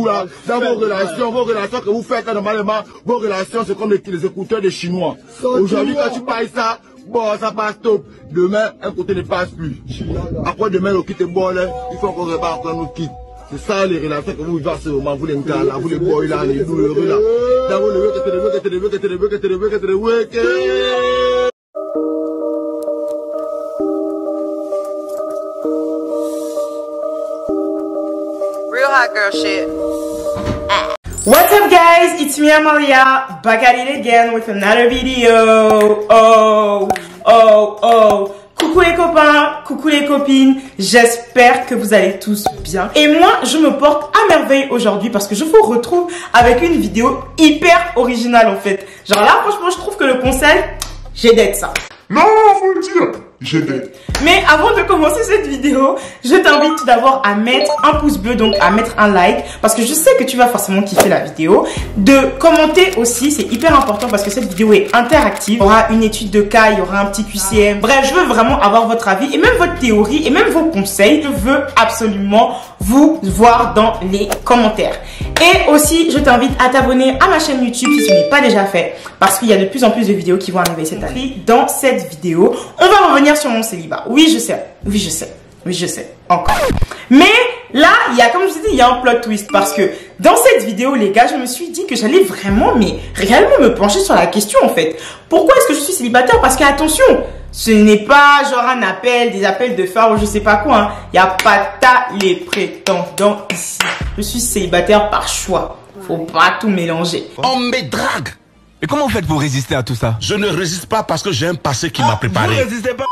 Dans vos relations que vous faites normalement, vos relations c'est comme les écouteurs des Chinois. Aujourd'hui quand tu parles ça, bon ça passe top. Demain un côté ne passe plus. Après demain le quitte bon là, il faut qu'on repart après nous quitte. C'est ça les relations que vous vivez en ce moment, vous les gars là, vous les boys là, les douloureux là. Dans vos Real hot girl shit. What's up guys, it's me Amalia, back at it again with another video. Coucou les copains, coucou les copines, j'espère que vous allez tous bien. Et moi, je me porte à merveille aujourd'hui parce que je vous retrouve avec une vidéo hyper originale en fait. Genre là, franchement, je trouve que le concept, j'ai d'être ça. Non, faut le dire, j'ai d'être. Mais avant de commencer cette vidéo, je t'invite tout d'abord à mettre un pouce bleu, donc à mettre un like, parce que je sais que tu vas forcément kiffer la vidéo. De commenter aussi, c'est hyper important parce que cette vidéo est interactive. Il y aura une étude de cas, il y aura un petit QCM. Bref, je veux vraiment avoir votre avis et même votre théorie et même vos conseils. Je veux absolument vous voir dans les commentaires. Et aussi, je t'invite à t'abonner à ma chaîne YouTube si ce n'est pas déjà fait, parce qu'il y a de plus en plus de vidéos qui vont arriver cette année. Dans cette vidéo, on va revenir sur mon célibat. Oui, je sais, encore. Mais là, il y a, comme je vous ai dit, il y a un plot twist parce que dans cette vidéo, les gars, je me suis dit que j'allais vraiment, mais réellement me pencher sur la question en fait. Pourquoi est-ce que je suis célibataire? Parce que attention, ce n'est pas genre un appel, des appels de phare ou je sais pas quoi. Hein. Il n'y a pas les prétendants ici. Je suis célibataire par choix. Faut pas tout mélanger. On me drague. Et comment vous faites pour résister à tout ça? Je ne résiste pas parce que j'ai un passé qui m'a préparé. Vous résistez pas?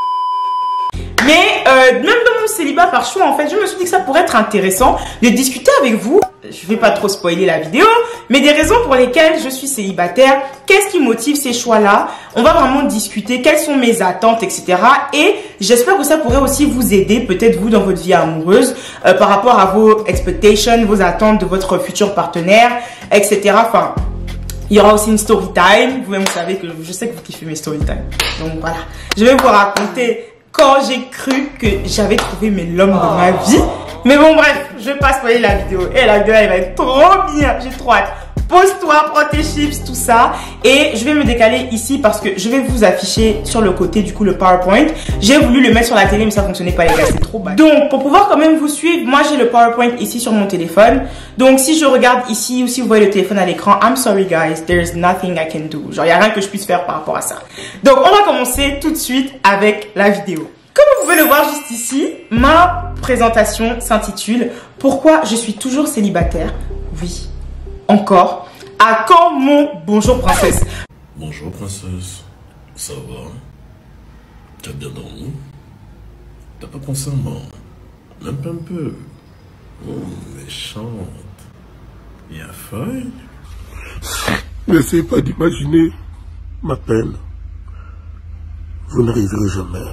Mais même dans mon célibat par choix, en fait, je me suis dit que ça pourrait être intéressant de discuter avec vous. Je vais pas trop spoiler la vidéo, mais des raisons pour lesquelles je suis célibataire, qu'est-ce qui motive ces choix-là. On va vraiment discuter quelles sont mes attentes, etc. Et j'espère que ça pourrait aussi vous aider, peut-être vous dans votre vie amoureuse, par rapport à vos expectations, vos attentes de votre futur partenaire, etc. Enfin, il y aura aussi une story time. Vous-même, vous savez que je sais que vous kiffez mes story time. Donc voilà, je vais vous raconter quand j'ai cru que j'avais trouvé l'homme de ma vie. Mais bon, bref, je vais pas spoiler la vidéo. Et la vidéo, elle va être trop bien. J'ai trop hâte. Pose-toi, prends tes chips, tout ça. Et je vais me décaler ici parce que je vais vous afficher sur le côté, du coup, le PowerPoint. J'ai voulu le mettre sur la télé, mais ça fonctionnait pas, les gars. C'est trop bad. Donc, pour pouvoir quand même vous suivre, moi, j'ai le PowerPoint ici sur mon téléphone. Donc, si je regarde ici ou si vous voyez le téléphone à l'écran, I'm sorry, guys. There's nothing I can do. Genre, il n'y a rien que je puisse faire par rapport à ça. Donc, on va commencer tout de suite avec la vidéo. Comme vous pouvez le voir juste ici, ma présentation s'intitule « Pourquoi je suis toujours célibataire ?» Oui, encore. À quand mon bonjour princesse? Bonjour princesse, ça va? Tu as bien dormi? T'as pas pensé à moi? Même pas un peu. Oh, méchante. Y'a feuille? N'essayez pas d'imaginer ma peine. Vous n'arriverez jamais.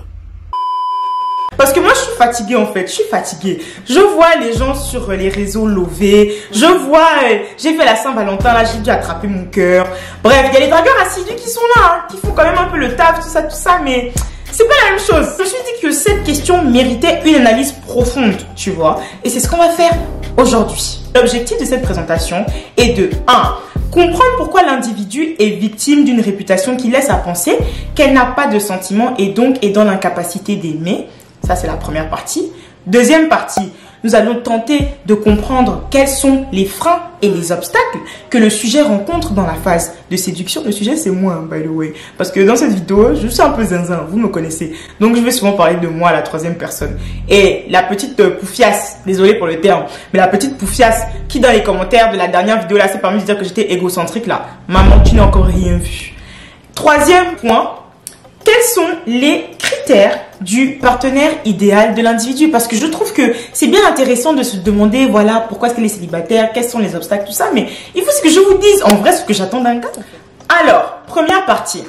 Parce que moi, je suis fatiguée en fait. Je suis fatiguée. Je vois les gens sur les réseaux lover. Je vois, j'ai fait la Saint-Valentin, là, j'ai dû attraper mon cœur. Bref, il y a les dragueurs assidus qui sont là, hein, qui font quand même un peu le taf, tout ça, mais c'est pas la même chose. Je me suis dit que cette question méritait une analyse profonde, tu vois. Et c'est ce qu'on va faire aujourd'hui. L'objectif de cette présentation est de 1. Comprendre pourquoi l'individu est victime d'une réputation qui laisse à penser qu'elle n'a pas de sentiments et donc est dans l'incapacité d'aimer. Ça, c'est la première partie. Deuxième partie, nous allons tenter de comprendre quels sont les freins et les obstacles que le sujet rencontre dans la phase de séduction. Le sujet, c'est moi, by the way. Parce que dans cette vidéo, je suis un peu zinzin, vous me connaissez. Donc, je vais souvent parler de moi à la troisième personne. Et la petite poufiasse, désolé pour le terme, mais la petite poufiasse qui, dans les commentaires de la dernière vidéo, là, s'est permis de dire que j'étais égocentrique, là. Maman, tu n'as encore rien vu. Troisième point, quels sont les critères du partenaire idéal de l'individu? Parce que je trouve que c'est bien intéressant de se demander, voilà, pourquoi est-ce qu'elle est célibataire, quels sont les obstacles, tout ça, mais il faut que je vous dise en vrai ce que j'attends d'un gars. Alors, première partie,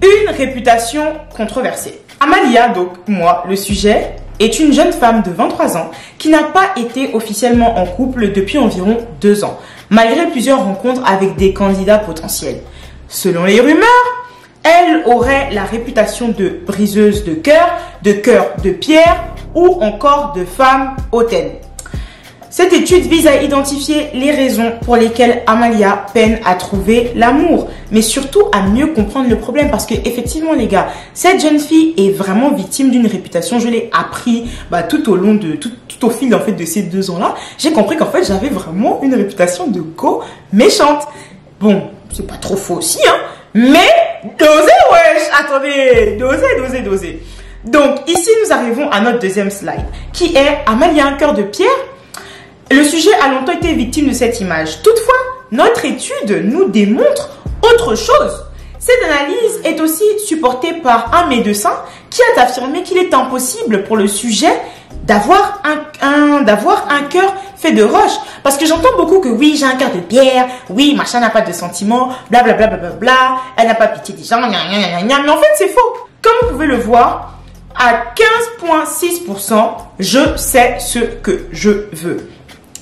une réputation controversée. Amalia, donc moi, le sujet, est une jeune femme de 23 ans qui n'a pas été officiellement en couple depuis environ 2 ans, malgré plusieurs rencontres avec des candidats potentiels. Selon les rumeurs, elle aurait la réputation de briseuse de cœur de pierre ou encore de femme hautaine. Cette étude vise à identifier les raisons pour lesquelles Amalia peine à trouver l'amour, mais surtout à mieux comprendre le problème parce que effectivement les gars, cette jeune fille est vraiment victime d'une réputation. Je l'ai appris tout au long de tout au fil en fait de ces 2 ans-là. J'ai compris qu'en fait j'avais vraiment une réputation de go méchante. Bon, c'est pas trop faux aussi, hein, mais dosez wesh, attendez, dosez. Donc ici nous arrivons à notre deuxième slide qui est Amalia un cœur de pierre. Le sujet a longtemps été victime de cette image. Toutefois, notre étude nous démontre autre chose. Cette analyse est aussi supportée par un médecin qui a affirmé qu'il est impossible pour le sujet d'avoir un cœur fait de roche. Parce que j'entends beaucoup que oui, j'ai un cœur de pierre, oui, machin n'a pas de sentiments, blablabla, elle n'a pas pitié des gens, mais en fait c'est faux. Comme vous pouvez le voir, à 15,6%, je sais ce que je veux.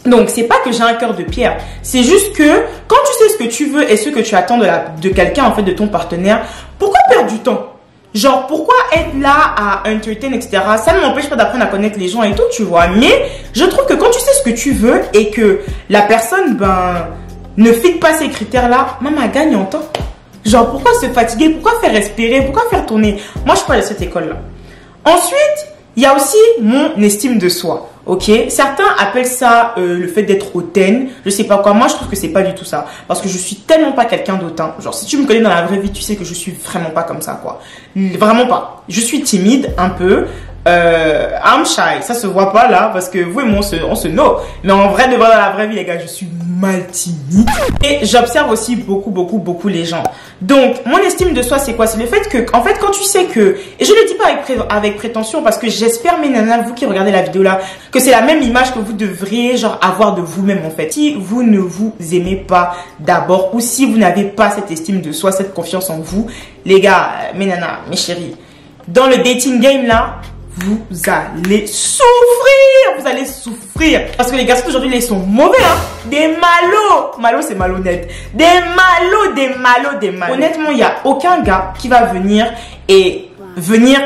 Donc, c'est pas que j'ai un cœur de pierre. C'est juste que, quand tu sais ce que tu veux et ce que tu attends de quelqu'un, en fait, de ton partenaire, pourquoi perdre du temps? Genre, pourquoi être là à entertain, etc. Ça ne m'empêche pas d'apprendre à connaître les gens et tout, tu vois. Mais, je trouve que quand tu sais ce que tu veux et que la personne, ne fit pas ces critères-là, maman gagne en temps. Genre, pourquoi se fatiguer? Pourquoi faire respirer? Pourquoi faire tourner? Moi, je parle de cette école-là. Ensuite, il y a aussi mon estime de soi. Ok, certains appellent ça le fait d'être hautaine, je sais pas quoi. Moi, je trouve que c'est pas du tout ça, parce que je suis tellement pas quelqu'un d'hautain. Genre, si tu me connais dans la vraie vie, tu sais que je suis vraiment pas comme ça, quoi. Vraiment pas. Je suis timide un peu. I'm shy, ça se voit pas là parce que vous et moi on se know. Mais en vrai de vrai dans la vraie vie les gars, je suis mal timide et j'observe aussi beaucoup les gens. Donc mon estime de soi c'est quoi? C'est le fait que en fait quand tu sais que, et je le dis pas avec prétention parce que j'espère mes nanas, vous qui regardez la vidéo là, que c'est la même image que vous devriez genre avoir de vous-même en fait. Si vous ne vous aimez pas d'abord ou si vous n'avez pas cette estime de soi, cette confiance en vous, les gars, mes nanas, mes chéris, dans le dating game là, vous allez souffrir, parce que les garçons d'aujourd'hui ils sont mauvais, hein. Des malo c'est malhonnête, des malo. Honnêtement, il n'y a aucun gars qui va venir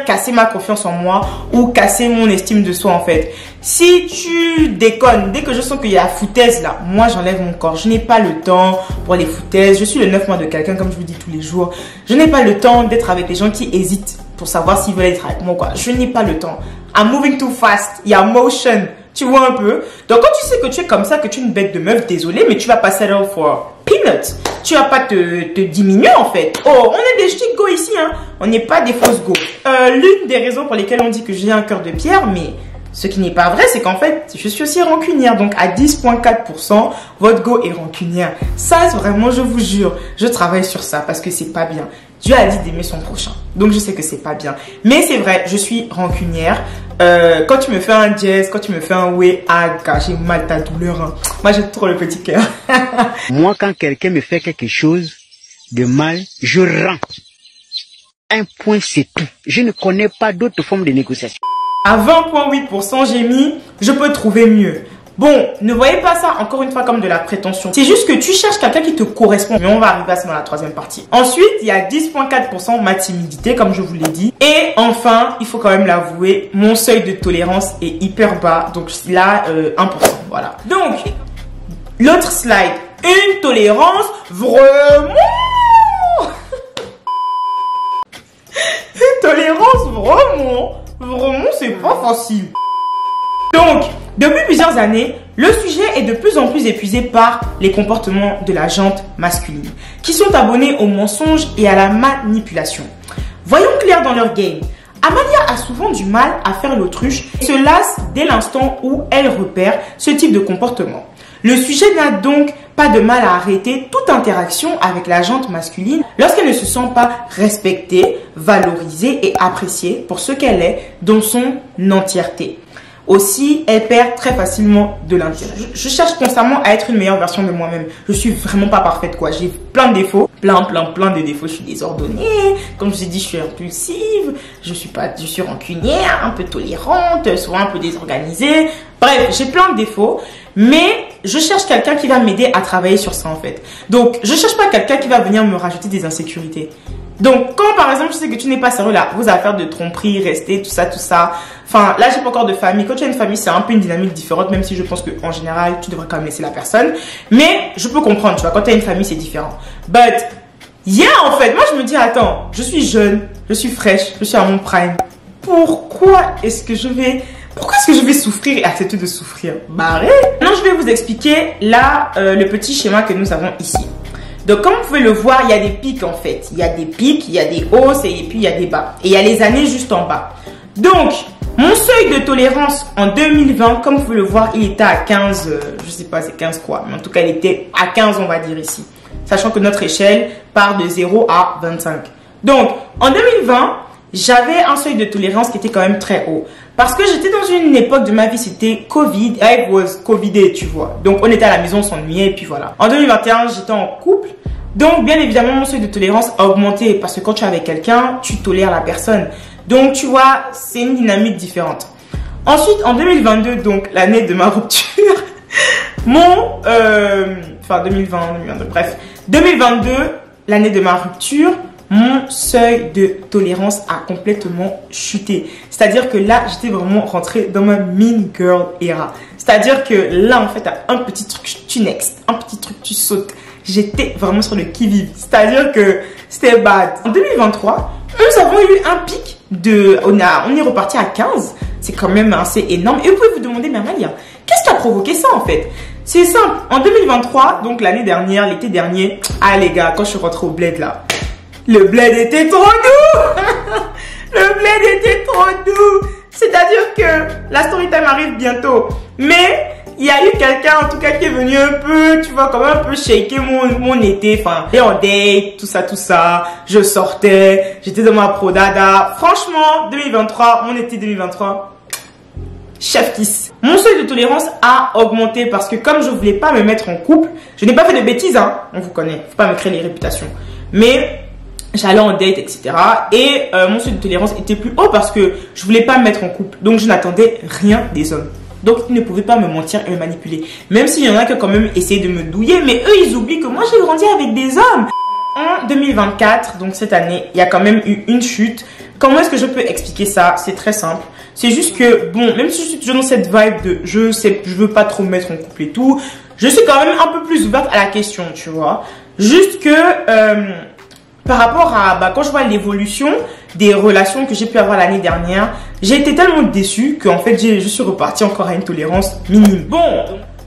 casser ma confiance en moi ou casser mon estime de soi en fait. Si tu déconnes, dès que je sens qu'il y a la foutaise là, moi j'enlève mon corps. Je n'ai pas le temps pour les foutaises. Je suis le 9 mois de quelqu'un, comme je vous dis tous les jours. Je n'ai pas le temps d'être avec les gens qui hésitent pour savoir s'ils veulent être avec moi ou quoi. Je n'ai pas le temps. I'm moving too fast. Il y a motion. Tu vois un peu. Donc quand tu sais que tu es comme ça, que tu es une bête de meuf, désolé, mais tu vas pas settle for peanuts. Tu vas pas te diminuer en fait. Oh, on est des chic go ici, hein. On n'est pas des fausses go. L'une des raisons pour lesquelles on dit que j'ai un cœur de pierre, mais ce qui n'est pas vrai, c'est qu'en fait, je suis aussi rancunière. Donc, à 10,4%, votre go est rancunière. Ça, vraiment, je vous jure, je travaille sur ça parce que c'est pas bien. Dieu a dit d'aimer son prochain. Donc, je sais que c'est pas bien. Mais c'est vrai, je suis rancunière. Quand tu me fais un jazz, quand tu me fais un ouais, j'ai mal ta douleur. Hein. Moi, j'ai trop le petit cœur. Moi, quand quelqu'un me fait quelque chose de mal, je rends. Un point, c'est tout. Je ne connais pas d'autre forme de négociation. À 20,8%, j'ai mis « Je peux trouver mieux ». Bon, ne voyez pas ça encore une fois comme de la prétention. C'est juste que tu cherches quelqu'un qui te correspond. Mais on va arriver à ça dans la troisième partie. Ensuite, il y a 10,4% ma timidité, comme je vous l'ai dit. Et enfin, il faut quand même l'avouer, mon seuil de tolérance est hyper bas. Donc là, 1%. Voilà. Donc, l'autre slide. Une tolérance vraiment... Une tolérance vraiment, c'est pas facile. Donc, depuis plusieurs années, le sujet est de plus en plus épuisé par les comportements de la gente masculine, qui sont abonnés aux mensonges et à la manipulation. Voyons clair dans leur game. Amalia a souvent du mal à faire l'autruche et se lasse dès l'instant où elle repère ce type de comportement. Le sujet n'a donc pas de mal à arrêter toute interaction avec la gente masculine lorsqu'elle ne se sent pas respectée, valorisée et appréciée pour ce qu'elle est dans son entièreté. Aussi, elle perd très facilement de l'intérêt. Je cherche constamment à être une meilleure version de moi-même. Je suis vraiment pas parfaite, quoi. J'ai plein de défauts. Plein de défauts. Je suis désordonnée. Comme je vous ai dit, je suis impulsive. Je suis rancunière, un peu tolérante, souvent un peu désorganisée. Bref, j'ai plein de défauts. Mais je cherche quelqu'un qui va m'aider à travailler sur ça, en fait. Donc, je cherche pas quelqu'un qui va venir me rajouter des insécurités. Donc, quand par exemple, je sais que tu n'es pas sérieux là, vos affaires de tromperie, rester, tout ça. Enfin, là, j'ai pas encore de famille. Quand tu as une famille, c'est un peu une dynamique différente, même si je pense qu'en général, tu devrais quand même laisser la personne. Mais je peux comprendre, tu vois, quand tu as une famille, c'est différent. But, yeah, en fait, moi, je me dis, attends, je suis jeune, je suis fraîche, je suis à mon prime. Pourquoi est-ce que je vais souffrir et accepter de souffrir? Barré. Maintenant, je vais vous expliquer là le petit schéma que nous avons ici. Donc, comme vous pouvez le voir, il y a des pics en fait. Il y a des pics, il y a des hausses et puis il y a des bas. Et il y a les années juste en bas. Donc, mon seuil de tolérance en 2020, comme vous pouvez le voir, il était à 15, je sais pas c'est 15 quoi, mais en tout cas, il était à 15 on va dire ici. Sachant que notre échelle part de 0 à 25. Donc, en 2020, j'avais un seuil de tolérance qui était quand même très haut. Parce que j'étais dans une époque de ma vie, c'était Covid. I was Covidé, tu vois. Donc, on était à la maison, on s'ennuyait, et puis voilà. En 2021, j'étais en couple. Donc, bien évidemment, mon seuil de tolérance a augmenté. Parce que quand tu es avec quelqu'un, tu tolères la personne. Donc, tu vois, c'est une dynamique différente. Ensuite, en 2022, donc l'année de ma rupture, enfin 2020, 2022, bref. 2022, l'année de ma rupture, mon seuil de tolérance a complètement chuté. C'est-à-dire que là, j'étais vraiment rentrée dans ma mean girl era. C'est-à-dire que là, en fait, un petit truc, tu next, un petit truc, tu sautes. J'étais vraiment sur le qui-vive. C'est-à-dire que c'était bad. En 2023, nous avons eu un pic de... On est reparti à 15. C'est quand même assez énorme. Et vous pouvez vous demander, mais Amalia, qu'est-ce qui a provoqué ça, en fait? C'est simple. En 2023, donc l'année dernière, l'été dernier, ah les gars, quand je suis rentrée au bled là, le bled était trop doux. Le bled était trop doux. C'est-à-dire que la story time arrive bientôt. Mais il y a eu quelqu'un en tout cas qui est venu un peu, tu vois, quand même un peu shaker mon été. Enfin, et en date, tout ça. Je sortais, j'étais dans ma prodada. Franchement, 2023, mon été 2023, chef kiss. Mon seuil de tolérance a augmenté parce que comme je voulais pas me mettre en couple, je n'ai pas fait de bêtises, hein. On vous connaît, faut pas me créer les réputations. Mais j'allais en date, etc. Et mon seuil de tolérance était plus haut parce que je voulais pas me mettre en couple. Donc, je n'attendais rien des hommes. Donc, ils ne pouvaient pas me mentir et me manipuler. Même s'il y en a qui ont quand même essayé de me douiller. Mais eux, ils oublient que moi, j'ai grandi avec des hommes. En 2024, donc cette année, il y a quand même eu une chute. Comment est-ce que je peux expliquer ça? C'est très simple. C'est juste que, bon, même si je suis toujours dans cette vibe de je veux pas trop me mettre en couple et tout, je suis quand même un peu plus ouverte à la question, tu vois. Juste que... par rapport à quand je vois l'évolution des relations que j'ai pu avoir l'année dernière, j'ai été tellement déçue qu'en fait je suis repartie encore à une tolérance minime. Bon,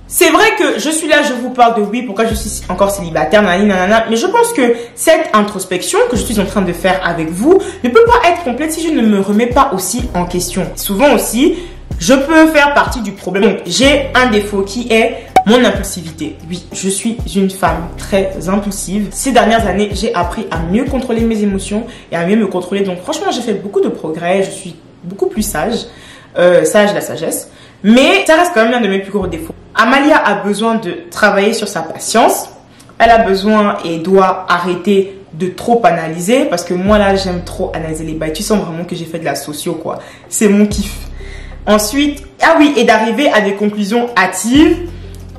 c'est vrai que je suis là, je vous parle de oui, pourquoi je suis encore célibataire, nanana, mais je pense que cette introspection que je suis en train de faire avec vous ne peut pas être complète si je ne me remets pas aussi en question. Souvent aussi, je peux faire partie du problème. Donc, j'ai un défaut qui est mon impulsivité. Oui, je suis une femme très impulsive. Ces dernières années, j'ai appris à mieux contrôler mes émotions et à mieux me contrôler. Donc franchement, j'ai fait beaucoup de progrès. Je suis beaucoup plus sage. Sage, la sagesse. Mais ça reste quand même l'un de mes plus gros défauts. Amalia a besoin de travailler sur sa patience. Elle a besoin et doit arrêter de trop analyser. Parce que moi là, j'aime trop analyser les bails. Tu sens vraiment que j'ai fait de la socio quoi. C'est mon kiff. Ensuite, ah oui, et d'arriver à des conclusions hâtives.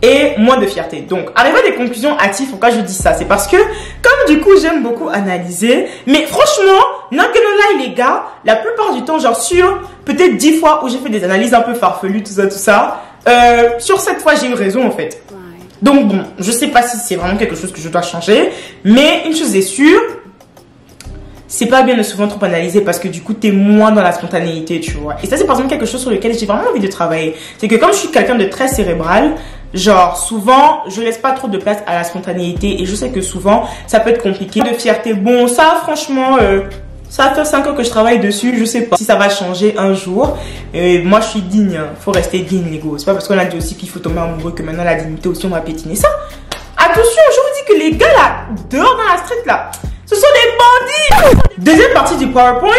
Et moins de fierté. Donc, arriver à des conclusions hâtives, pourquoi je dis ça? C'est parce que, comme du coup, j'aime beaucoup analyser. Mais franchement, non que non là, les gars, la plupart du temps, genre sur peut-être 10 fois où j'ai fait des analyses un peu farfelues, tout ça, sur 7 fois, j'ai eu raison en fait. Donc bon, je sais pas si c'est vraiment quelque chose que je dois changer. Mais une chose est sûre, c'est pas bien de souvent trop analyser parce que du coup t'es moins dans la spontanéité, tu vois. Et ça c'est par exemple quelque chose sur lequel j'ai vraiment envie de travailler. C'est que comme je suis quelqu'un de très cérébral, genre souvent je laisse pas trop de place à la spontanéité et je sais que souvent ça peut être compliqué. De fierté, bon ça franchement ça fait 5 ans que je travaille dessus, je sais pas si ça va changer un jour. Et moi je suis digne, faut rester digne les gars. C'est pas parce qu'on a dit aussi qu'il faut tomber amoureux que maintenant la dignité aussi on va piétiner ça. Attention, je vous dis que les gars là, dehors dans la street là, ce sont des bandits. Deuxième partie du PowerPoint,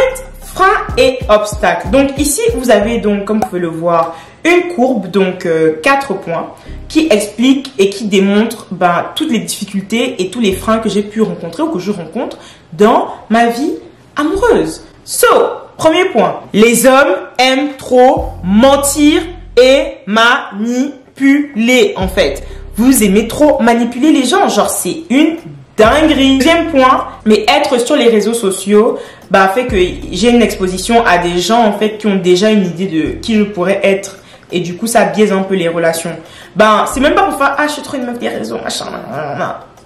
freins et obstacles. Donc ici, vous avez donc, comme vous pouvez le voir, une courbe, donc 4 points, qui explique et qui démontre toutes les difficultés et tous les freins que j'ai pu rencontrer ou que je rencontre dans ma vie amoureuse. So, premier point, les hommes aiment trop mentir et manipuler en fait. Vous aimez trop manipuler les gens, genre c'est une dinguerie. Deuxième point, mais être sur les réseaux sociaux, bah, fait que j'ai une exposition à des gens, en fait, qui ont déjà une idée de qui je pourrais être. Et du coup, ça biaise un peu les relations. Ben, c'est même pas pour faire, ah, je suis trop une meuf des réseaux, machin,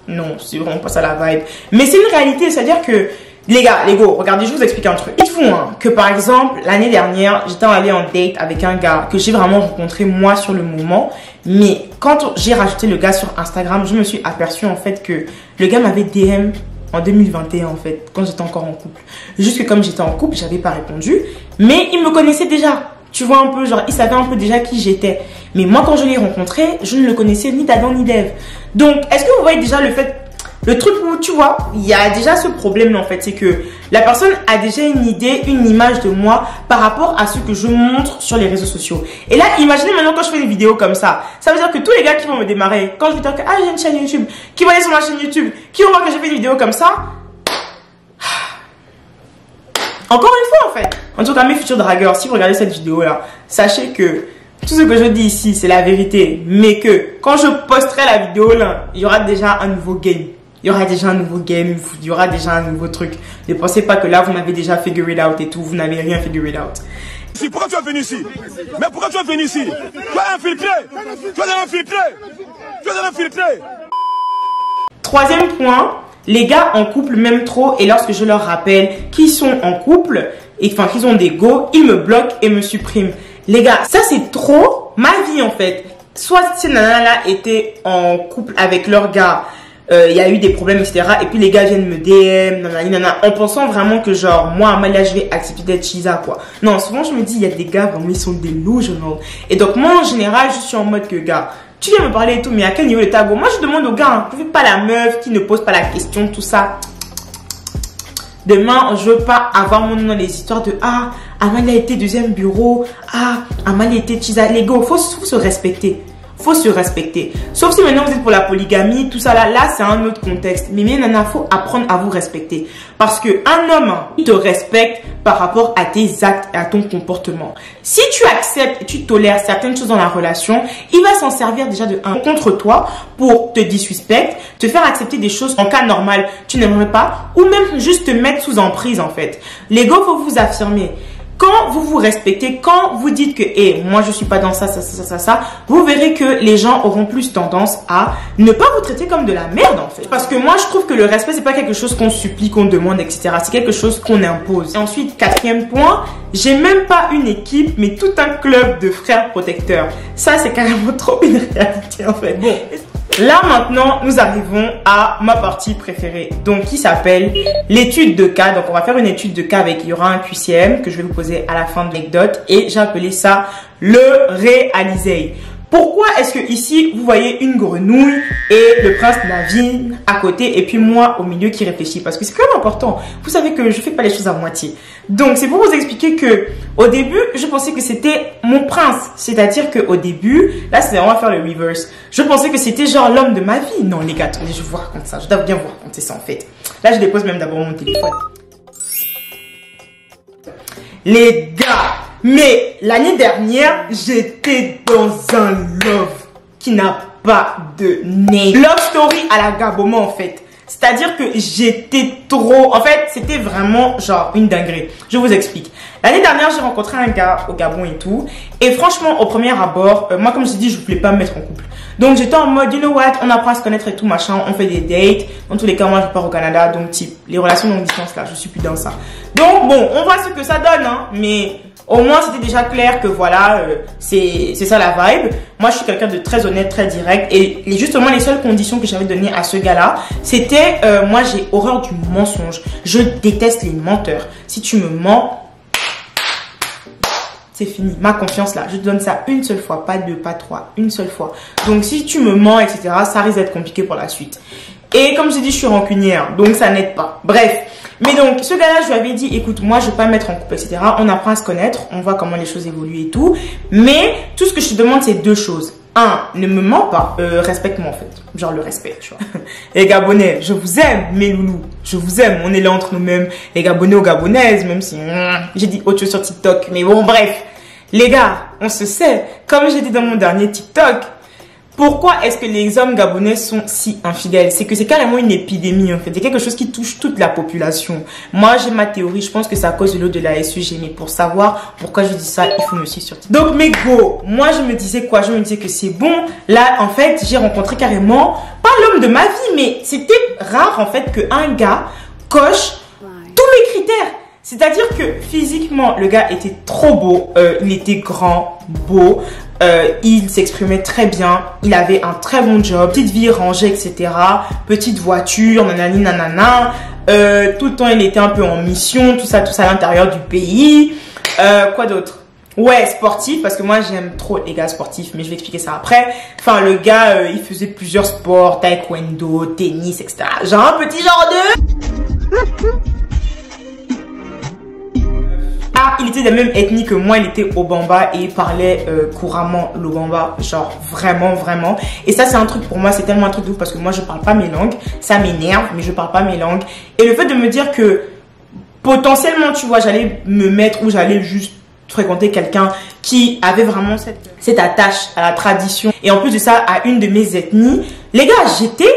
non, c'est vraiment pas ça la vibe. Mais c'est une réalité, c'est-à-dire que, les gars, les go, regardez, je vous explique un truc. Dites-vous que par exemple, l'année dernière, j'étais allée en date avec un gars que j'ai vraiment rencontré moi sur le moment. Mais quand j'ai rajouté le gars sur Instagram, je me suis aperçue en fait que le gars m'avait DM en 2021 en fait, quand j'étais encore en couple. Juste que comme j'étais en couple, j'avais pas répondu. Mais il me connaissait déjà. Tu vois un peu, genre, il savait un peu déjà qui j'étais. Mais moi, quand je l'ai rencontré, je ne le connaissais ni d'Adam ni d'Ève. Donc, est-ce que vous voyez déjà le truc où, tu vois, il y a déjà ce problème en fait, c'est que la personne a déjà une idée, une image de moi par rapport à ce que je montre sur les réseaux sociaux. Et là, imaginez maintenant quand je fais des vidéos comme ça veut dire que tous les gars qui vont me démarrer, quand je vais dire que, ah, j'ai une chaîne YouTube, qui vont aller sur ma chaîne YouTube, qui vont voir que j'ai fait une vidéo comme ça, encore une fois en fait. En tout cas, mes futurs dragueurs, si vous regardez cette vidéo là, sachez que tout ce que je dis ici, c'est la vérité. Mais que quand je posterai la vidéo là, il y aura déjà un nouveau game. Il y aura déjà un nouveau game, il y aura déjà un nouveau truc. Ne pensez pas que là, vous m'avez déjà figure it out et tout. Vous n'avez rien figure it out. Pourquoi tu es venu ici? Mais pourquoi tu es venu ici? Tu es infiltré! Tu es infiltré! Tu es infiltré! Troisième point, les gars en couple m'aiment trop et lorsque je leur rappelle qu'ils sont en couple, et enfin qu'ils ont des go, ils me bloquent et me suppriment. Les gars, ça c'est trop ma vie en fait. Soit ces nanas-là étaient en couple avec leur gars, il y a eu des problèmes, etc. Et puis les gars viennent me DM, nanana, en pensant vraiment que genre, moi, Amalia, je vais accepter d'être Chiza, quoi. Non, souvent, je me dis, il y a des gars, vraiment, ils sont delusional. Et donc, moi, en général, je suis en mode que, gars, tu viens me parler et tout, mais à quel niveau de ta go? Moi, je demande aux gars, vous pas la meuf qui ne pose pas la question, tout ça. Demain, je veux pas avoir mon nom dans les histoires de, ah, Amalia était deuxième bureau, ah, Amalia était Chiza. Les gars, faut se respecter. Faut se respecter. Sauf si maintenant vous êtes pour la polygamie, tout ça là c'est un autre contexte. Mais nana, faut apprendre à vous respecter. Parce que un homme, il te respecte par rapport à tes actes et à ton comportement. Si tu acceptes et tu tolères certaines choses dans la relation, il va s'en servir déjà de un contre toi pour te disrespect, te faire accepter des choses en cas normal tu n'aimerais pas, ou même juste te mettre sous emprise en fait. L'ego, faut vous affirmer. Quand vous vous respectez, quand vous dites que hey, moi je suis pas dans ça, vous verrez que les gens auront plus tendance à ne pas vous traiter comme de la merde en fait. Parce que moi je trouve que le respect c'est pas quelque chose qu'on supplie, qu'on demande, etc. C'est quelque chose qu'on impose. Et ensuite, quatrième point, j'ai même pas une équipe mais tout un club de frères protecteurs. Ça c'est carrément trop une réalité en fait. Bon. Là maintenant, nous arrivons à ma partie préférée, donc qui s'appelle l'étude de cas. Donc on va faire une étude de cas avec, il y aura un QCM que je vais vous poser à la fin de l'anecdote et j'ai appelé ça le réaliser. Pourquoi est-ce que ici vous voyez une grenouille et le prince Naveen à côté et puis moi au milieu qui réfléchit? Parce que c'est quand même important. Vous savez que je fais pas les choses à moitié. Donc c'est pour vous expliquer que au début je pensais que c'était mon prince. C'est-à-dire que au début, là on va faire le reverse. Je pensais que c'était genre l'homme de ma vie. Non les gars, attendez, je vous raconte ça. Je dois bien vous raconter ça en fait. Là je dépose même d'abord mon téléphone. Les gars, mais l'année dernière, j'étais dans un love qui n'a pas de nez. Love story à la Gaboma en fait. C'est-à-dire que j'étais trop... En fait, c'était vraiment genre une dinguerie. Je vous explique. L'année dernière, j'ai rencontré un gars au Gabon et tout. Et franchement, au premier abord, moi comme je dis, je voulais pas me mettre en couple. Donc j'étais en mode, you know what, on apprend à se connaître et tout, machin. On fait des dates. Dans tous les cas, moi je pars au Canada. Donc type, les relations longue distance là, je suis plus dans ça. Donc bon, on voit ce que ça donne, hein. Mais... au moins, c'était déjà clair que voilà, c'est ça la vibe. Moi, je suis quelqu'un de très honnête, très direct. Et justement, les seules conditions que j'avais données à ce gars-là, c'était, moi, j'ai horreur du mensonge. Je déteste les menteurs. Si tu me mens, c'est fini. Ma confiance, là, je te donne ça une seule fois, pas deux, pas trois, une seule fois. Donc, si tu me mens, etc., ça risque d'être compliqué pour la suite. Et comme j'ai dit, je suis rancunière, donc ça n'aide pas. Bref. Mais donc, ce gars-là, je lui avais dit, écoute, moi, je vais pas me mettre en couple, etc. On apprend à se connaître, on voit comment les choses évoluent et tout. Mais, tout ce que je te demande, c'est deux choses. Un, ne me mens pas, respecte-moi en fait. Genre le respect, tu vois. Les Gabonais, je vous aime, mes loulous. Je vous aime, on est là entre nous-mêmes. Les Gabonais aux Gabonaises, même si j'ai dit autre chose sur TikTok. Mais bon, bref. Les gars, on se sait. Comme j'ai dit dans mon dernier TikTok, Pourquoi est-ce que les hommes gabonais sont si infidèles? C'est que c'est carrément une épidémie en fait. C'est quelque chose qui touche toute la population. Moi, j'ai ma théorie. Je pense que c'est à cause de l'eau de la SUG. Mais pour savoir pourquoi je dis ça, il faut me suivre sur TikTok. Donc, mes go, moi, je me disais quoi? Je me disais que c'est bon. Là, en fait, j'ai rencontré carrément, pas l'homme de ma vie, mais c'était rare en fait qu'un gars coche tous mes critères. C'est-à-dire que physiquement, le gars était trop beau. Il était grand, beau. Il s'exprimait très bien, il avait un très bon job, petite vie rangée, etc. Petite voiture, nanani nanana. Tout le temps, il était un peu en mission, tout ça à l'intérieur du pays. Quoi d'autre? Ouais, sportif, parce que moi, j'aime trop les gars sportifs, mais je vais expliquer ça après. Enfin, le gars, il faisait plusieurs sports, taekwondo, tennis, etc. Genre un petit genre de... Ah, il était de la même ethnie que moi, il était Obamba et il parlait couramment l'Obamba, genre vraiment, vraiment. Et ça, c'est un truc pour moi, c'est tellement un truc de ouf parce que moi, je parle pas mes langues, ça m'énerve, mais je parle pas mes langues. Et le fait de me dire que potentiellement, tu vois, j'allais me mettre ou j'allais juste fréquenter quelqu'un qui avait vraiment cette attache à la tradition et en plus de ça, à une de mes ethnies, les gars, j'étais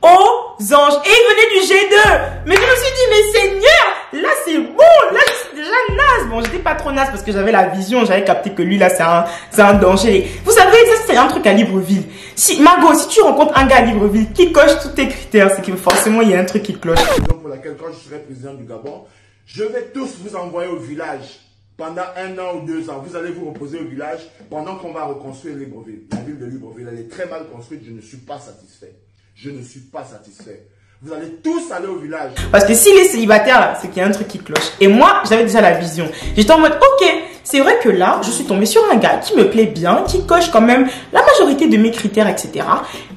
aux anges et il venait du G2. Mais je me suis dit, mais Seigneur, là c'est bon, là je suis déjà naze. Bon, j'étais pas trop naze parce que j'avais la vision, j'avais capté que lui là c'est un danger. Vous savez, ça c'est un truc à Libreville. Si Margot, si tu rencontres un gars à Libreville qui coche tous tes critères, c'est que forcément il y a un truc qui cloche. Pour laquelle quand je serai président du Gabon, je vais tous vous envoyer au village. Pendant 1 an ou 2 ans, vous allez vous reposer au village pendant qu'on va reconstruire Libreville. La ville de Libreville, elle est très mal construite, je ne suis pas satisfait. Je ne suis pas satisfait. Vous allez tous aller au village. Parce que s'il est célibataire, là, c'est qu'il y a un truc qui cloche. Et moi, j'avais déjà la vision. J'étais en mode, ok, c'est vrai que là, je suis tombée sur un gars qui me plaît bien, qui coche quand même la majorité de mes critères, etc.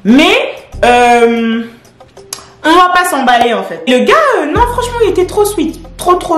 Mais, on va pas s'emballer en fait. Le gars, non, franchement, il était trop sweet.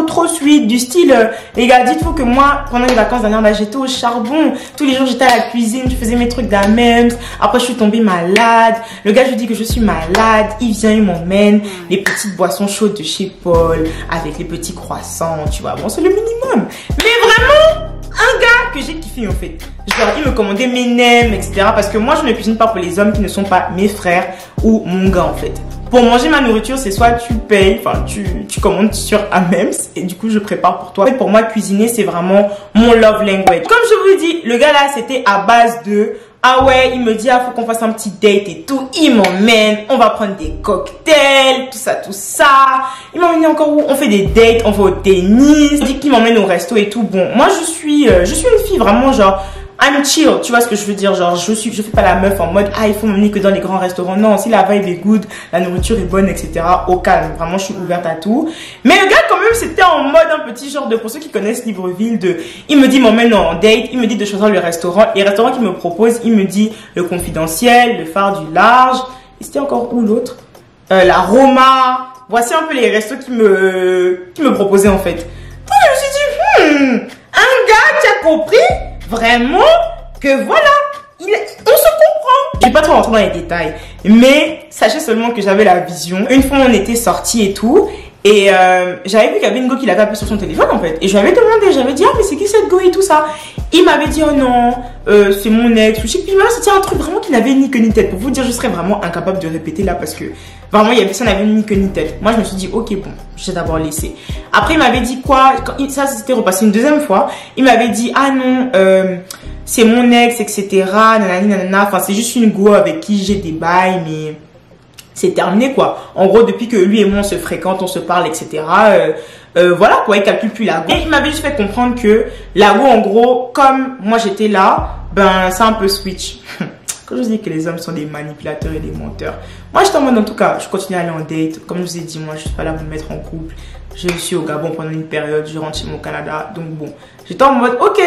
Trop sweet. Du style, les gars, dites-vous que moi, pendant les vacances dernières, là, j'étais au charbon. Tous les jours, j'étais à la cuisine, je faisais mes trucs d'AMEMS. Après, je suis tombée malade. Le gars, je lui dis que je suis malade. Il vient, il m'emmène les petites boissons chaudes de chez Paul avec les petits croissants, tu vois. Bon, c'est le minimum. Mais vraiment, un gars que j'ai kiffé en fait. Genre, il me commandait mes nems, etc. Parce que moi, je ne cuisine pas pour les hommes qui ne sont pas mes frères ou mon gars en fait. Pour manger ma nourriture, c'est soit tu payes, enfin tu commandes sur AMEMS et du coup je prépare pour toi. En fait, pour moi, cuisiner, c'est vraiment mon love language. Comme je vous l'ai dit, le gars là, c'était à base de... Ah ouais, il me dit, ah, faut qu'on fasse un petit date et tout. Il m'emmène, on va prendre des cocktails, tout ça. Il m'a emmené encore où? On fait des dates, on va au tennis. Il dit qu'il m'emmène au resto et tout. Bon, moi, je suis une fille vraiment genre... I'm chill, tu vois ce que je veux dire, genre je fais pas la meuf en mode ah il faut m'emmener que dans les grands restaurants, non, si la vibe est good, la nourriture est bonne, etc. Au calme, vraiment je suis ouverte à tout. Mais le gars quand même c'était en mode un petit genre de, pour ceux qui connaissent Libreville, il me dit m'emmène en date, il me dit de choisir le restaurant, et le restaurant qu'il me propose, il me dit le Confidentiel, le Phare du Large, et c'était encore où l'autre, la Roma. Voici un peu les restos qui me proposaient en fait. Donc je me suis dit un gars qui a compris vraiment que voilà, on se comprend. Je vais pas trop rentrer dans les détails, mais sachez seulement que j'avais la vision. Une fois on était sortis et tout, et j'avais vu qu'il y avait une go qui l'avait appelé sur son téléphone en fait. Et je lui avais demandé, j'avais dit ah mais c'est qui cette go et tout ça. Il m'avait dit oh non, c'est mon ex. Je sais plus, c'était un truc vraiment qui n'avait ni queue ni tête. Pour vous dire, je serais vraiment incapable de répéter là parce que vraiment ça n'avait ni queue ni tête. Moi je me suis dit ok bon, je vais d'abord laisser. Après il m'avait dit quoi, ça s'était repassé une deuxième fois. Il m'avait dit ah non, c'est mon ex, etc. Nanani nanana. Enfin c'est juste une go avec qui j'ai des bails mais c'est terminé quoi. En gros depuis que lui et moi on se fréquente, on se parle, etc. Voilà quoi, il calcule plus la go. Et il m'avait juste fait comprendre que la go en gros, comme moi j'étais là, ben c'est un peu switch. Quand je dis que les hommes sont des manipulateurs et des menteurs, moi j'étais en mode en tout cas, je continue à aller en date. Comme je vous ai dit, moi je suis pas là pour me mettre en couple. Je suis au Gabon pendant une période, je rentre chez moi au Canada. Donc bon, j'étais en mode ok,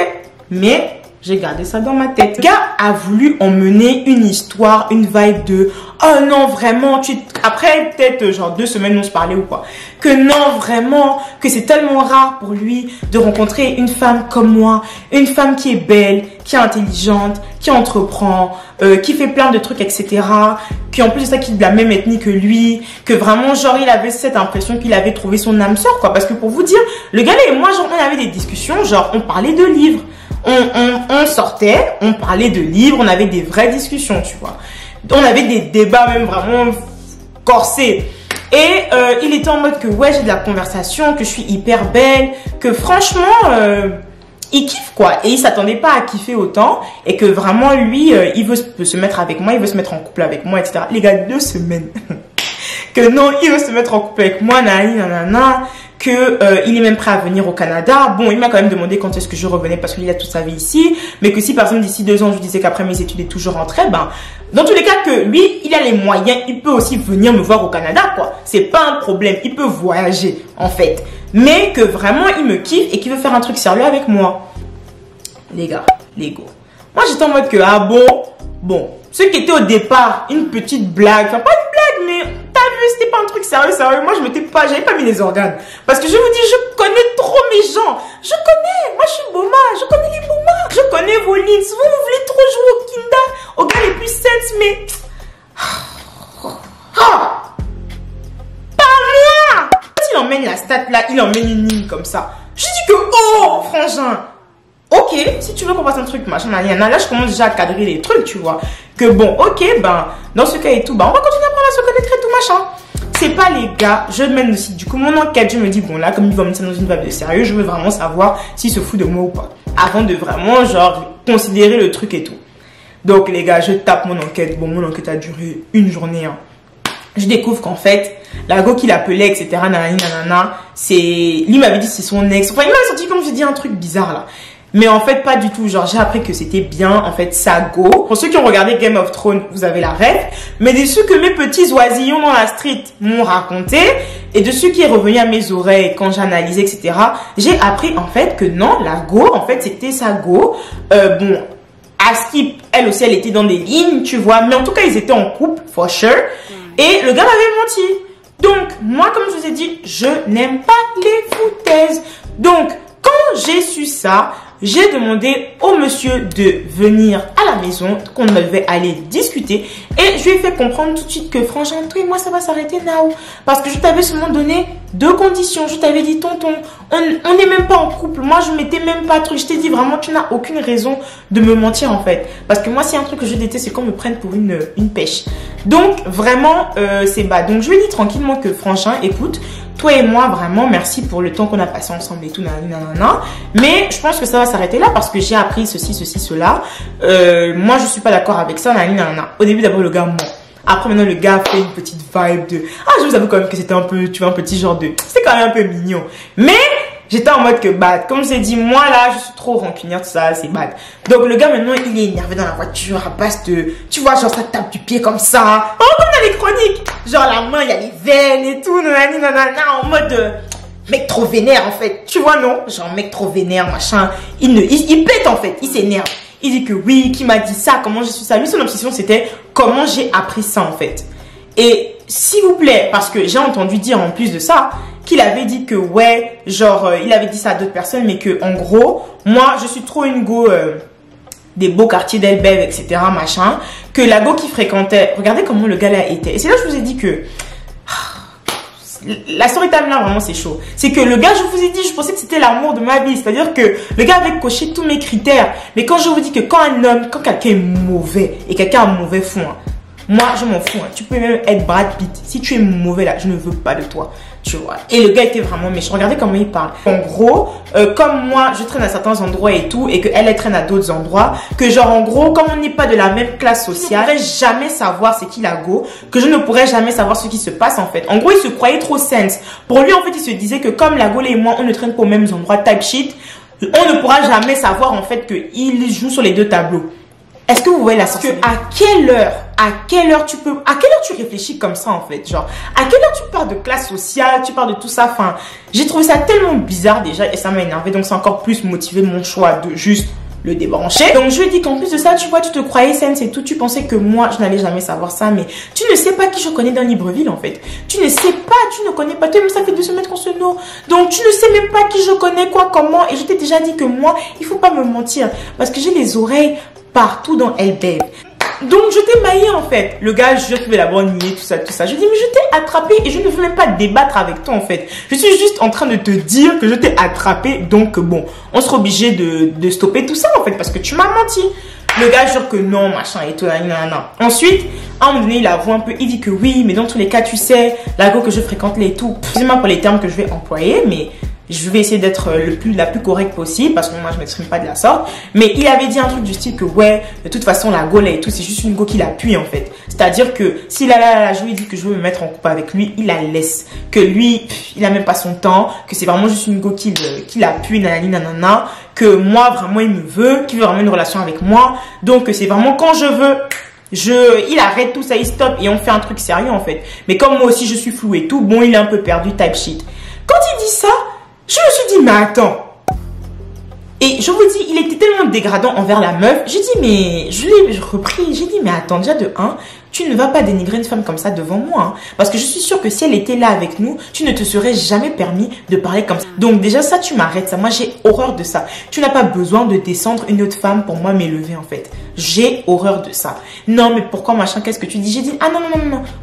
mais j'ai gardé ça dans ma tête. Le gars a voulu emmener une histoire, une vibe de oh non vraiment, après peut-être genre 2 semaines on se parlait ou quoi, que non vraiment, que c'est tellement rare pour lui de rencontrer une femme comme moi, une femme qui est belle, qui est intelligente, qui entreprend, qui fait plein de trucs, etc. Qui en plus de ça qui est de la même ethnie que lui, que vraiment genre il avait cette impression qu'il avait trouvé son âme sœur quoi. Parce que pour vous dire, le gars là et moi genre on avait des discussions, genre on parlait de livres. On sortait, on parlait de livres, on avait des vraies discussions, tu vois. On avait des débats même vraiment corsés. Et il était en mode que ouais, j'ai de la conversation, que je suis hyper belle, que franchement, il kiffe quoi. Et il s'attendait pas à kiffer autant. Et que vraiment, lui, il veut se mettre avec moi, il veut se mettre en couple avec moi, etc. Les gars, 2 semaines. Que non, il veut se mettre en couple avec moi, nanana. Que il est même prêt à venir au Canada. Bon, il m'a quand même demandé quand est-ce que je revenais parce qu'il a toute sa vie ici. Mais que si par exemple d'ici 2 ans, je lui disais qu'après mes études est toujours rentré, ben dans tous les cas que lui, il a les moyens, il peut aussi venir me voir au Canada, quoi. C'est pas un problème, il peut voyager en fait. Mais que vraiment il me kiffe et qu'il veut faire un truc sérieux avec moi. Les gars, les go. Moi j'étais en mode que ah bon, ce qui était au départ une petite blague, enfin pas une blague mais t'as vu, c'était pas un truc sérieux. Moi je m'étais pas, j'avais pas mis les organes. Parce que je vous dis, je connais trop mes gens. Je connais, moi je suis Boma, je connais les Boma. Je connais vos lignes. Vous voulez trop jouer au Kinda, aux gars les plus sense, mais... Pas moi. Quand il emmène la stat là, il emmène une ligne comme ça. Je dis que, oh, frangin. Ok, si tu veux qu'on fasse un truc, machin, là je commence déjà à cadrer les trucs, tu vois. Que bon, ok, ben, dans ce cas et tout, ben, on va continuer à apprendre à se connaître et tout, machin. C'est pas les gars, je mène aussi, du coup, mon enquête, je me dis, bon, là, comme il va me mettre dans une vibe de sérieux, je veux vraiment savoir s'il se fout de moi ou pas. Avant de vraiment, genre, considérer le truc et tout. Donc, les gars, je tape mon enquête. Bon, mon enquête a duré 1 journée, hein. Je découvre qu'en fait, la go qu'il appelait, etc., nanana, c'est, lui m'avait dit c'est son ex. Enfin, il m'a sorti comme j'ai dit un truc bizarre, là. Mais en fait, pas du tout. Genre, j'ai appris que c'était bien, en fait, sa go. Pour ceux qui ont regardé Game of Thrones, vous avez la rêve. Mais de ceux que mes petits oisillons dans la street m'ont raconté, et de ceux qui est revenu à mes oreilles quand j'ai analysé, etc., j'ai appris, en fait, que non, la go, en fait, c'était sa go. Bon, à Skip, elle aussi, elle était dans des lignes, tu vois. Mais en tout cas, ils étaient en couple, for sure. Et le gars m'avait menti. Donc, moi, comme je vous ai dit, je n'aime pas les foutaises. Donc, quand j'ai su ça, j'ai demandé au monsieur de venir à la maison, qu'on devait aller discuter. Et je lui ai fait comprendre tout de suite que franchement, toi et moi, ça va s'arrêter now. Parce que je t'avais seulement donné 2 conditions. Je t'avais dit, tonton, on n'est même pas en couple. Moi, je m'étais même pas truc. Je t'ai dit vraiment, tu n'as aucune raison de me mentir en fait. Parce que moi, c'est un truc que je déteste, c'est qu'on me prenne pour une pêche. Donc, vraiment, c'est bas. Donc, je lui ai dit tranquillement que franchement, écoute, toi et moi, vraiment, merci pour le temps qu'on a passé ensemble et tout, nanana. Mais je pense que ça va s'arrêter là parce que j'ai appris ceci, cela. Moi, je suis pas d'accord avec ça, nanana. Au début, d'abord, le gars ment. Après, maintenant, le gars fait une petite vibe de... Ah, je vous avoue quand même que c'était un peu, tu vois, un petit genre de... C'était quand même un peu mignon. Mais... j'étais en mode que bad. Comme je vous ai dit, moi là, je suis trop rancunière, tout ça, c'est bad. Donc le gars maintenant, il est énervé dans la voiture à base de... tu vois, genre ça tape du pied comme ça. Oh, comme dans les chroniques. Genre la main, il y a les veines et tout, nanana, en mode... mec trop vénère en fait. Tu vois, non? Genre mec trop vénère, machin. Il pète en fait, il s'énerve. Il dit que oui, qui m'a dit ça, comment j'ai su ça. Lui, son obsession, c'était comment j'ai appris ça en fait. Et s'il vous plaît, parce que j'ai entendu dire en plus de ça... qu'il avait dit que ouais, genre il avait dit ça à d'autres personnes, mais que en gros, moi je suis trop une go des beaux quartiers d'Elbev, etc., machin, que la go qui fréquentait, regardez comment le gars là était. Et c'est là que je vous ai dit que la story time là vraiment c'est chaud. C'est que le gars, je vous ai dit, je pensais que c'était l'amour de ma vie, c'est-à-dire que le gars avait coché tous mes critères. Mais quand je vous dis que quand un homme, quand quelqu'un est mauvais et quelqu'un a un mauvais fond, hein, moi je m'en fous, hein. Tu peux même être Brad Pitt, si tu es mauvais là, je ne veux pas de toi. Tu vois. Et le gars était vraiment méchant. Regardez comment il parle. En gros, comme moi, je traîne à certains endroits et tout, et qu'elle, elle traîne à d'autres endroits, que genre, en gros, comme on n'est pas de la même classe sociale, je ne pourrais jamais savoir c'est qui la go, que je ne pourrais jamais savoir ce qui se passe, en fait. En gros, il se croyait trop sense. Pour lui, en fait, il se disait que comme la go et moi, on ne traîne pas aux mêmes endroits, type shit, on ne pourra jamais savoir, en fait, qu'il joue sur les 2 tableaux. Est-ce que vous voyez la sorte? À quelle heure tu réfléchis comme ça en fait? Genre, à quelle heure tu parles de classe sociale, tu parles de tout ça? Enfin, j'ai trouvé ça tellement bizarre déjà et ça m'a énervé. Donc, c'est encore plus motivé mon choix de juste le débrancher. Donc, je lui ai dit qu'en plus de ça, tu vois, tu te croyais sense et tout. Tu pensais que moi, je n'allais jamais savoir ça. Mais tu ne sais pas qui je connais dans Libreville en fait. Tu ne sais pas, tu ne connais pas. Toi-même, ça fait 2 semaines qu'on se nomme. Donc, tu ne sais même pas qui je connais, quoi, comment. Et je t'ai déjà dit que moi, il faut pas me mentir. Parce que j'ai les oreilles partout dans Elbev. Donc je t'ai maillé en fait. Le gars, je vais d'abord nier tout ça. Je dis mais je t'ai attrapé et je ne veux même pas débattre avec toi en fait. Je suis juste en train de te dire que je t'ai attrapé. Donc bon, on sera obligé de stopper tout ça en fait parce que tu m'as menti. Le gars jure que non, machin et tout, non. Ensuite, à un moment donné, il avoue un peu, il dit que oui, mais dans tous les cas, tu sais, la go que je fréquente les tout. Excusez-moi pour les termes que je vais employer, mais je vais essayer d'être la plus correcte possible parce que moi, je m'exprime pas de la sorte. Mais il avait dit un truc du style que ouais, de toute façon, la go là et tout, c'est juste une go qui l'appuie en fait. C'est-à-dire que si je lui dis que je veux me mettre en couple avec lui, il la laisse. Que lui, il a même pas son temps, que c'est vraiment juste une go qui l'appuie, nanana. Que moi, vraiment, il me veut, qu'il veut vraiment une relation avec moi. Donc, c'est vraiment quand je veux, il arrête tout ça, il stoppe et on fait un truc sérieux en fait. Mais comme moi aussi, je suis flou et tout, bon, il est un peu perdu, type shit. Quand il dit ça, je me suis dit, mais attends. Et je vous dis, il était tellement dégradant envers la meuf. J'ai dit, mais je l'ai repris. J'ai dit, mais attends, déjà de 1, tu ne vas pas dénigrer une femme comme ça devant moi. Hein, parce que je suis sûre que si elle était là avec nous, tu ne te serais jamais permis de parler comme ça. Donc déjà, ça, tu m'arrêtes. Ça, moi, j'ai horreur de ça. Tu n'as pas besoin de descendre une autre femme pour moi m'élever, en fait. J'ai horreur de ça. Non, mais pourquoi, machin, qu'est-ce que tu dis? J'ai dit, ah non.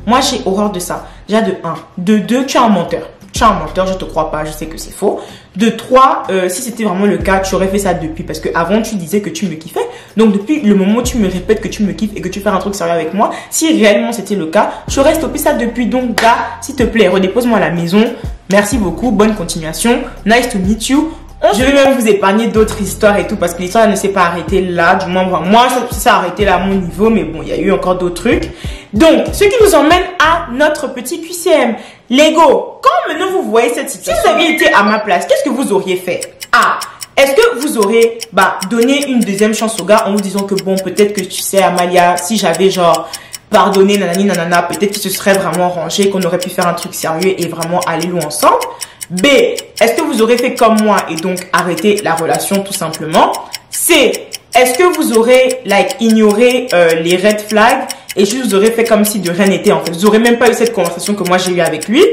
Moi, j'ai horreur de ça. Déjà de 1. De 2, tu es un menteur. Tu es un menteur, je te crois pas, je sais que c'est faux. De 3, si c'était vraiment le cas, tu aurais fait ça depuis. Parce que avant tu disais que tu me kiffais. Donc depuis le moment où tu me répètes que tu me kiffes et que tu fais un truc sérieux avec moi, si réellement c'était le cas, tu aurais stoppé ça depuis. Donc gars, s'il te plaît, redépose-moi à la maison. Merci beaucoup, bonne continuation. Nice to meet you. Je vais même vous épargner d'autres histoires et tout parce que l'histoire ne s'est pas arrêtée là. Du moins, moi, ça s'est arrêté là à mon niveau. Mais bon, il y a eu encore d'autres trucs. Donc, ce qui nous emmène à notre petit QCM. Lego, quand maintenant vous voyez cette situation, si vous aviez été à ma place, qu'est-ce que vous auriez fait? Ah, est-ce que vous aurez donné une deuxième chance au gars en vous disant que bon, peut-être que tu sais, Amalia, si j'avais genre pardonné, nanana, peut-être qu'il se serait vraiment rangé, qu'on aurait pu faire un truc sérieux et vraiment aller loin ensemble. B, est-ce que vous aurez fait comme moi et donc arrêté la relation tout simplement? C, est-ce que vous aurez ignoré les red flags et juste vous aurez fait comme si de rien n'était en fait? Vous n'aurez même pas eu cette conversation que moi j'ai eue avec lui?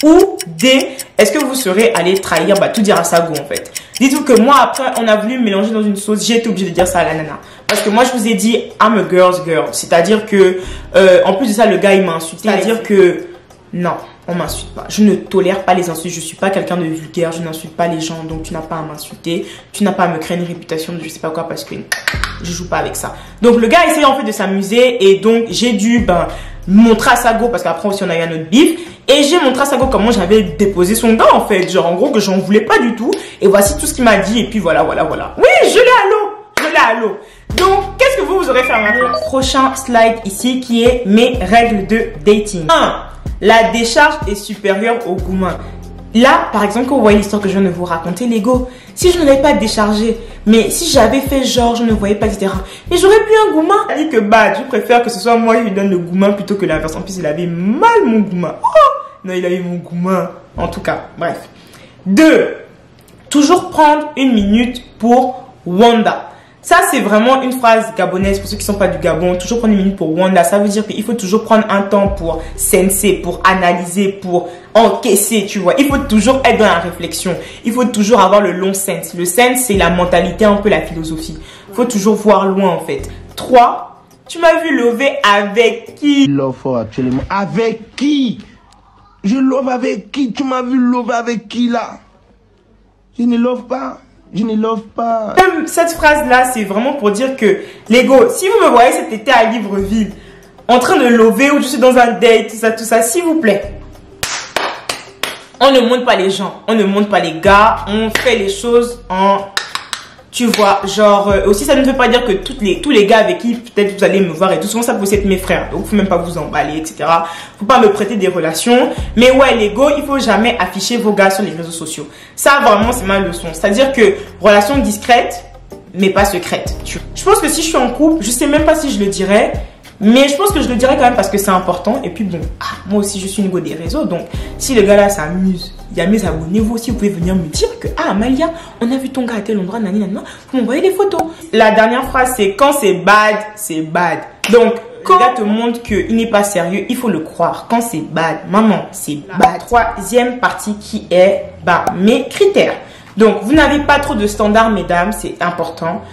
Ou D, est-ce que vous serez allé trahir, tout dire à sa go en fait? Dites-vous que moi après on a voulu me mélanger dans une sauce, j'ai été obligée de dire ça à la nana. Parce que moi je vous ai dit I'm a girl's girl. C'est-à-dire que en plus de ça le gars il m'a insulté. C'est-à-dire que non, on m'insulte pas. Je ne tolère pas les insultes. Je suis pas quelqu'un de vulgaire. Je n'insulte pas les gens. Donc tu n'as pas à m'insulter. Tu n'as pas à me créer une réputation de je sais pas quoi parce que je joue pas avec ça. Donc le gars essayait en fait de s'amuser et donc j'ai dû montrer à sa go parce qu'après aussi on a eu un autre bif et j'ai montré à sa go comment j'avais déposé son gars en fait. Genre en gros que j'en voulais pas du tout et voici tout ce qu'il m'a dit et puis voilà. Oui, je l'ai à l'eau. Donc, qu'est-ce que vous aurez fait à ma place? Prochain slide ici qui est mes règles de dating. 1. La décharge est supérieure au gourmand. Là, par exemple, quand vous voyez l'histoire que je viens de vous raconter, Lego, si je ne l'avais pas déchargé, mais si j'avais fait genre, je ne voyais pas, etc. Mais j'aurais pu un gourmand. Il dit que je préfère que ce soit moi qui lui donne le gourmand plutôt que l'inverse. En plus, il avait mal mon gourmand. Oh non, il avait mon gourmand. En tout cas, bref. 2. Toujours prendre 1 minute pour Wanda. Ça, c'est vraiment une phrase gabonaise pour ceux qui ne sont pas du Gabon. Toujours prendre 1 minute pour Wanda. Ça veut dire qu'il faut toujours prendre un temps pour senser, pour analyser, pour encaisser, tu vois. Il faut toujours être dans la réflexion. Il faut toujours avoir le long sens. Le sens, c'est la mentalité, un peu la philosophie. Il faut toujours voir loin, en fait. 3. Tu m'as vu lover avec qui? Love actuellement. Avec qui? Je love avec qui? Tu m'as vu lover avec qui, là? Je ne love pas. Je ne love pas. Même cette phrase-là, c'est vraiment pour dire que, Lego, si vous me voyez cet été à Libreville, en train de lover ou je suis dans un date, tout ça, s'il vous plaît. On ne monte pas les gens, on ne monte pas les gars, on fait les choses en... Tu vois, genre, aussi ça ne veut pas dire que tous les gars avec qui peut-être vous allez me voir et tout, souvent ça peut être mes frères, donc faut même pas vous emballer, etc. Faut pas me prêter des relations. Mais ouais, les gars, il faut jamais afficher vos gars sur les réseaux sociaux. Ça, vraiment, c'est ma leçon. C'est-à-dire que, relation discrète, mais pas secrète. Je pense que si je suis en couple, je sais même pas si je le dirais, mais je pense que je le dirais quand même parce que c'est important. Et puis bon, moi aussi je suis une go des réseaux, donc si le gars là s'amuse, il y a mes abonnés, vous aussi vous pouvez venir me dire que Amalia, on a vu ton gars à tel endroit, nani nani, vous m'envoyez des photos. La dernière phrase c'est quand c'est bad, c'est bad. Donc quand le gars te montre qu'il n'est pas sérieux, il faut le croire. Quand c'est bad, maman, c'est bad. Troisième partie qui est mes critères. Donc vous n'avez pas trop de standards, mesdames, c'est important.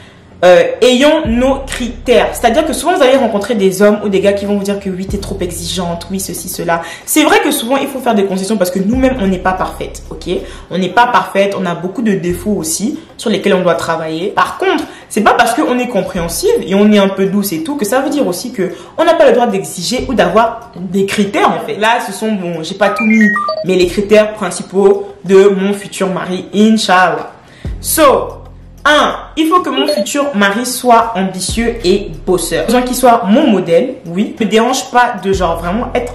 ayons nos critères. C'est-à-dire que souvent vous allez rencontrer des hommes ou des gars qui vont vous dire que oui, t'es trop exigeante, oui, ceci, cela. C'est vrai que souvent il faut faire des concessions parce que nous-mêmes on n'est pas parfaite, ok? On n'est pas parfaite, on a beaucoup de défauts aussi sur lesquels on doit travailler. Par contre, c'est pas parce qu'on est compréhensive et on est un peu douce et tout que ça veut dire aussi que on n'a pas le droit d'exiger ou d'avoir des critères en fait. Là, ce sont, bon, j'ai pas tout mis, mais les critères principaux de mon futur mari, Inch'Allah. So, 1. Il faut que mon futur mari soit ambitieux et bosseur. Besoin qu'il soit mon modèle, oui. Ne me dérange pas de genre vraiment être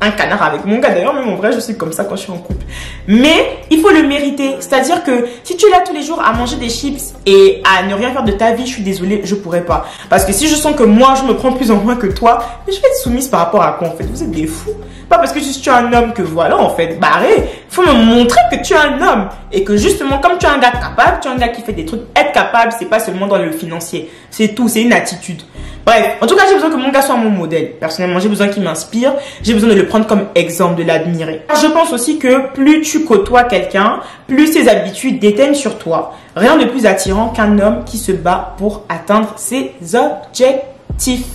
un canard avec mon gars. D'ailleurs, même en vrai, je suis comme ça quand je suis en couple. Mais il faut le mériter. C'est-à-dire que si tu es là tous les jours à manger des chips et à ne rien faire de ta vie, je suis désolée, je pourrais pas. Parce que si je sens que moi, je me prends plus en main que toi, mais je vais être soumise par rapport à quoi en fait? Vous êtes des fous. Pas parce que si tu es un homme que voilà, en fait, barré. Il faut me montrer que tu es un homme. Et que justement, comme tu es un gars capable, tu es un gars qui fait des trucs, être capable, c'est pas seulement dans le financier. C'est tout, c'est une attitude. Bref, en tout cas, j'ai besoin que mon gars soit mon modèle. Personnellement, j'ai besoin qu'il m'inspire. J'ai besoin de le prendre comme exemple, de l'admirer. Je pense aussi que plus tu côtoies quelqu'un, plus ses habitudes déteignent sur toi. Rien de plus attirant qu'un homme qui se bat pour atteindre ses objectifs.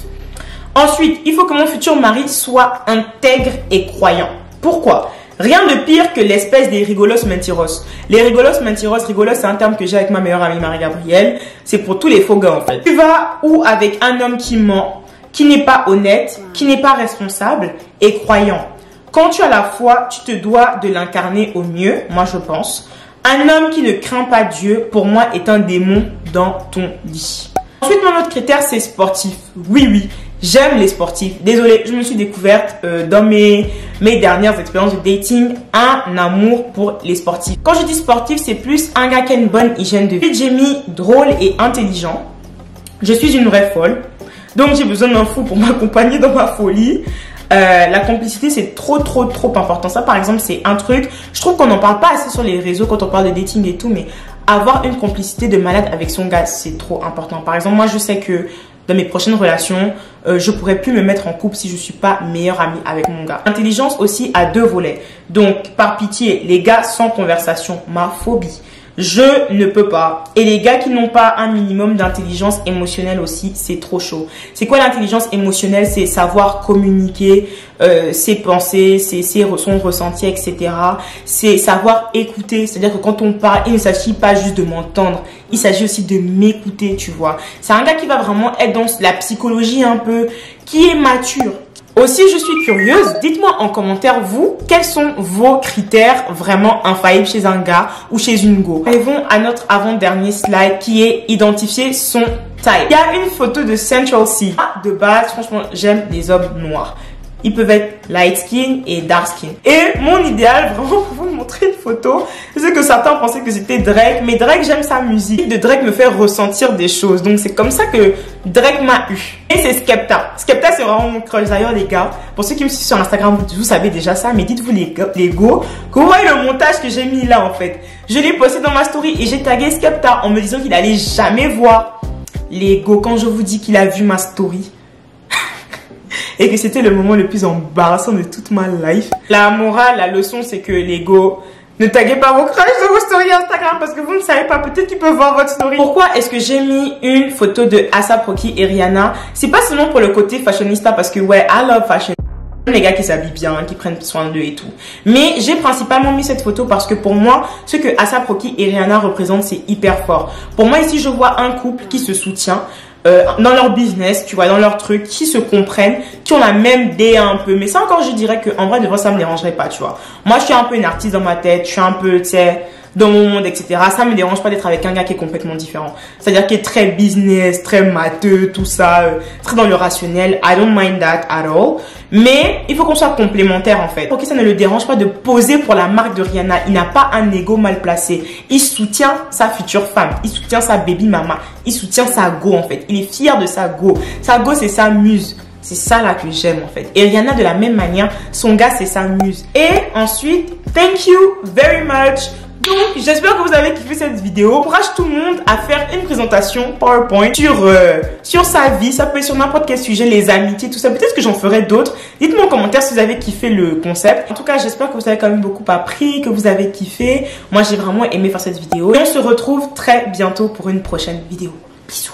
Ensuite, il faut que mon futur mari soit intègre et croyant. Pourquoi? Rien de pire que l'espèce des rigolos mentiros. Les rigolos mentiros, rigolos c'est un terme que j'ai avec ma meilleure amie Marie-Gabrielle. C'est pour tous les faux gars en fait. Tu vas ou avec un homme qui ment, qui n'est pas honnête, qui n'est pas responsable et croyant. Quand tu as la foi, tu te dois de l'incarner au mieux, moi je pense. Un homme qui ne craint pas Dieu, pour moi, est un démon dans ton lit. Ensuite, mon autre critère, c'est sportif. Oui, oui. J'aime les sportifs. Désolée, je me suis découverte dans mes dernières expériences de dating un amour pour les sportifs. Quand je dis sportif, c'est plus un gars qui a une bonne hygiène de vie. J'ai mis drôle et intelligent. Je suis une vraie folle. Donc j'ai besoin d'un fou pour m'accompagner dans ma folie. La complicité, c'est trop important. Ça, par exemple, c'est un truc. Je trouve qu'on n'en parle pas assez sur les réseaux quand on parle de dating et tout. Mais avoir une complicité de malade avec son gars, c'est trop important. Par exemple, moi, je sais que dans mes prochaines relations, je pourrais plus me mettre en couple si je suis pas meilleure amie avec mon gars. L'intelligence aussi a deux volets. Donc, par pitié, les gars sans conversation, ma phobie. Je ne peux pas. Et les gars qui n'ont pas un minimum d'intelligence émotionnelle aussi, c'est trop chaud. C'est quoi l'intelligence émotionnelle? C'est savoir communiquer ses pensées, son ressenti, etc. C'est savoir écouter. C'est-à-dire que quand on parle, il ne s'agit pas juste de m'entendre. Il s'agit aussi de m'écouter, tu vois. C'est un gars qui va vraiment être dans la psychologie un peu, qui est mature. Aussi, je suis curieuse, dites-moi en commentaire, vous, quels sont vos critères vraiment infaillibles chez un gars ou chez une go. Arrivons à notre avant-dernier slide qui est identifier son type. Il y a une photo de Central C. De base, franchement, j'aime les hommes noirs. Ils peuvent être light skin et dark skin. Et mon idéal, vraiment, pour vous montrer une photo, c'est que certains pensaient que c'était Drake, mais Drake, j'aime sa musique. De Drake me fait ressentir des choses. Donc, c'est comme ça que Drake m'a eu. Et c'est Skepta. Skepta, c'est vraiment mon crush. D'ailleurs, les gars, pour ceux qui me suivent sur Instagram, vous savez déjà ça, mais dites-vous les go, que vous voyez le montage que j'ai mis là, en fait. Je l'ai posté dans ma story et j'ai tagué Skepta en me disant qu'il allait jamais voir les go quand je vous dis qu'il a vu ma story. Et que c'était le moment le plus embarrassant de toute ma life. La morale, la leçon, c'est que les go, ne taguez pas vos crushs sur vos stories Instagram parce que vous ne savez pas, peut-être qu'ils peuvent voir votre story. Pourquoi est-ce que j'ai mis une photo de A$AP Rocky et Rihanna? C'est pas seulement pour le côté fashionista parce que ouais, I love fashion. Les gars qui s'habillent bien, qui prennent soin d'eux et tout. Mais j'ai principalement mis cette photo parce que pour moi, ce que A$AP Rocky et Rihanna représentent, c'est hyper fort. Pour moi, ici, je vois un couple qui se soutient. Dans leur business, tu vois, dans leur truc, qui se comprennent, qui ont la même DA un peu. Mais ça encore, je dirais que en vrai, de vrai, ça me dérangerait pas, tu vois. Moi, je suis un peu une artiste dans ma tête, je suis un peu, tu sais, dans mon monde, etc. Ça me dérange pas d'être avec un gars qui est complètement différent. C'est-à-dire qui est très business, très matheux, tout ça, très dans le rationnel. I don't mind that at all. Mais il faut qu'on soit complémentaires en fait. Pour que ça ne le dérange pas de poser pour la marque de Rihanna. Il n'a pas un ego mal placé. Il soutient sa future femme. Il soutient sa baby mama. Il soutient sa go en fait. Il est fier de sa go. Sa go, c'est sa muse. C'est ça là que j'aime en fait. Et Rihanna de la même manière, son gars c'est sa muse. Et ensuite, thank you very much. Donc, j'espère que vous avez kiffé cette vidéo. Encourage tout le monde à faire une présentation PowerPoint sur sa vie. Ça peut être sur n'importe quel sujet, les amitiés, tout ça. Peut-être que j'en ferai d'autres. Dites-moi en commentaire si vous avez kiffé le concept. En tout cas, j'espère que vous avez quand même beaucoup appris, que vous avez kiffé. Moi, j'ai vraiment aimé faire cette vidéo. Et on se retrouve très bientôt pour une prochaine vidéo. Bisous.